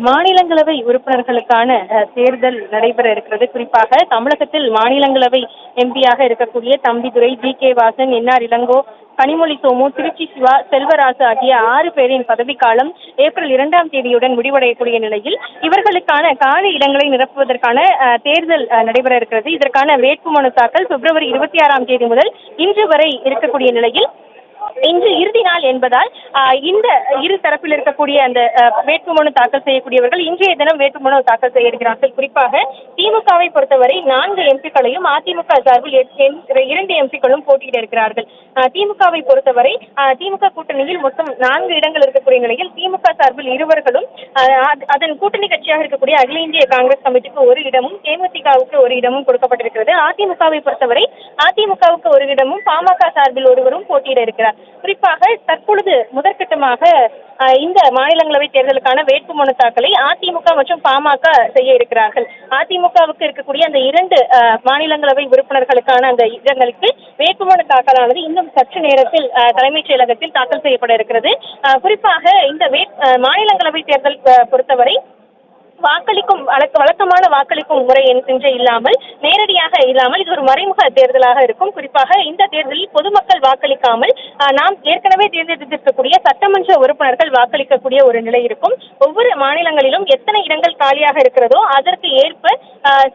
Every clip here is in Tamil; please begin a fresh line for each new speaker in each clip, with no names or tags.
மாநிலங்களவை உறுப்பினர்களுக்கான தேர்தல் நடைபெற இருக்கிறது. குறிப்பாக தமிழகத்தில் மாநிலங்களவை எம்பியாக இருக்கக்கூடிய தம்பிதுரை, ஜி.கே. வாசன், என்.ஆர். இளங்கோ, கனிமொழி சோமு, திருச்சி சிவா, செல்வராசு ஆகிய 6 பேரின் பதவிக்காலம் ஏப்ரல் 2ஆம் தேதியுடன் முடிவடையக்கூடிய நிலையில் இவர்களுக்கான காலி இடங்களை நிரப்புவதற்கான தேர்தல் நடைபெற இருக்கிறது. இதற்கான வேட்புமனு தாக்கல் பிப்ரவரி 26ஆம் தேதி முதல் இன்று வரை இருக்கக்கூடிய நிலையில் இன்று இறுதி நாள் என்பதால் இந்த இரு தரப்பில் இருக்கக்கூடிய அந்த வேட்புமனு தாக்கல் செய்யக்கூடியவர்கள் இன்றைய தினம் வேட்புமனு தாக்கல் செய்ய இருக்கிறார்கள். குறிப்பாக திமுகவை பொறுத்தவரை 4 எம்பிக்களையும், அதிமுக சார்பில் 2 எம்பிக்களும் போட்டியிட இருக்கிறார்கள். திமுகவை பொறுத்தவரை திமுக கூட்டணியில் மொத்தம் 4 இடங்கள் இருக்கக்கூடிய நிலையில் திமுக சார்பில் இருவர்களும், அதன் கூட்டணி கட்சியாக இருக்கக்கூடிய அகில இந்திய காங்கிரஸ் கமிட்டிக்கு ஒரு இடமும், தேமுதிகவுக்கு ஒரு இடமும் கொடுக்கப்பட்டிருக்கிறது. அதிமுகவை பொறுத்தவரை அதிமுகவுக்கு ஒரு இடமும், பாமக சார்பில் ஒருவரும் போட்டியிட இருக்கிறார். குறிப்பாக தற்பொழுது முதற்கட்டமாக இந்த மாநிலங்களவை தேர்தலுக்கான வேட்புமனு தாக்கலை அதிமுக மற்றும் பாமக செய்ய இருக்கிறார்கள். அதிமுகவுக்கு இருக்கக்கூடிய அந்த 2 மாநிலங்களவை உறுப்பினர்களுக்கான அந்த இடங்களுக்கு வேட்புமனு தாக்கலானது இன்னும் சற்று நேரத்தில் தலைமைச் செயலகத்தில் தாக்கல் செய்யப்பட இருக்கிறது. குறிப்பாக இந்த மாநிலங்களவை தேர்தல் பொறுத்தவரை வாக்களிக்கும் வழக்கமான வாக்களிக்கும் முறை என்று இல்லாமல், நேரடியாக இல்லாமல் இது ஒரு மறைமுக தேர்தலாக இருக்கும். குறிப்பாக இந்த தேர்தலில் பொதுமக்கள் வாக்களிக்காமல் நாம் ஏற்கனவே தேர்ந்தெடுத்திருக்கக்கூடிய சட்டமன்ற உறுப்பினர்கள் வாக்களிக்கக்கூடிய ஒரு நிலை இருக்கும். ஒவ்வொரு மாநிலங்களிலும் எத்தனை இடங்கள் காலியாக இருக்கிறதோ அதற்கு ஏற்ப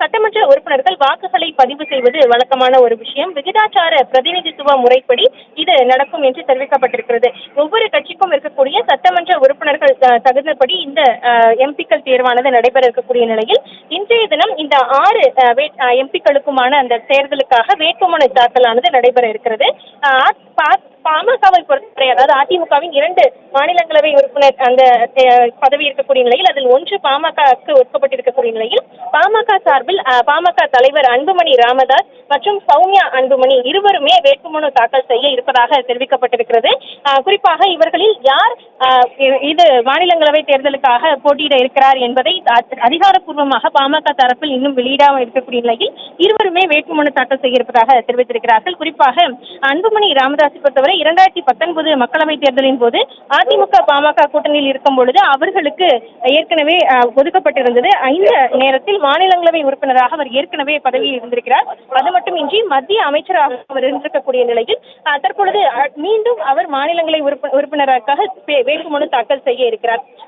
சட்டமன்ற உறுப்பினர்கள் வாக்குகளை பதிவு செய்வது வழக்கமான ஒரு விஷயம். விகிதாச்சார பிரதிநிதித்துவ முறைப்படி இது நடக்கும் என்று தெரிவிக்கப்பட்டிருக்கிறது. ஒவ்வொரு கட்சிக்கும் இருக்கக்கூடிய சட்டமன்ற உறுப்பினர்கள் தகுந்தபடி இந்த எம்பிக்கள் தேர்வானது நடைபெற இருக்கக்கூடிய நிலையில் இன்றைய தினம் இந்த 6 எம்பிக்களுக்குமான அந்த தேர்தலுக்காக வேட்புமனு தாக்கலானது நடைபெற இருக்கிறது. பாமகவை பொறுத்தவரை, அதாவது அதிமுகவின் 2 மாநிலங்களவை உறுப்பினர் அந்த பதவி இருக்கக்கூடிய நிலையில் அதில் 1 பாமகவுக்கு ஒதுக்கப்பட்டிருக்கக்கூடிய நிலையில் பாமக சார்பில் பாமக தலைவர் அன்புமணி ராமதாஸ் மற்றும் சௌமியா அன்புமணி இருவருமே வேட்புமனு தாக்கல் செய்ய இருப்பதாக தெரிவிக்கப்பட்டிருக்கிறது. குறிப்பாக இவர்களில் யார் இது மாநிலங்களவை தேர்தலுக்காக போட்டியிட இருக்கிறார் என்பதை அதிகாரப்பூர்வமாக பாமக தரப்பில் இன்னும் வெளியிடாமல் இருக்கக்கூடிய நிலையில் இருவருமே வேட்புமனு தாக்கல் செய்ய இருப்பதாக தெரிவித்திருக்கிறார்கள். குறிப்பாக அன்புமணி ராமதாஸை பொறுத்தவரை 2019 மக்களவை தேர்தலின் போது அதிமுக பாமக கூட்டணியில் இருக்கும் பொழுது அவர்களுக்கு ஏற்கனவே ஒதுக்கப்பட்டிருந்தது. இந்த நேரத்தில் மாநிலங்களவை உறுப்பினராக அவர் ஏற்கனவே பதவியில் இருந்திருக்கிறார். அது மட்டுமின்றி மத்திய அமைச்சராக அவர் இருந்திருக்கக்கூடிய நிலையில் தற்பொழுது மீண்டும் அவர் மாநிலங்களவை உறுப்பினராக வேட்புமனு தாக்கல் செய்ய இருக்கிறார்.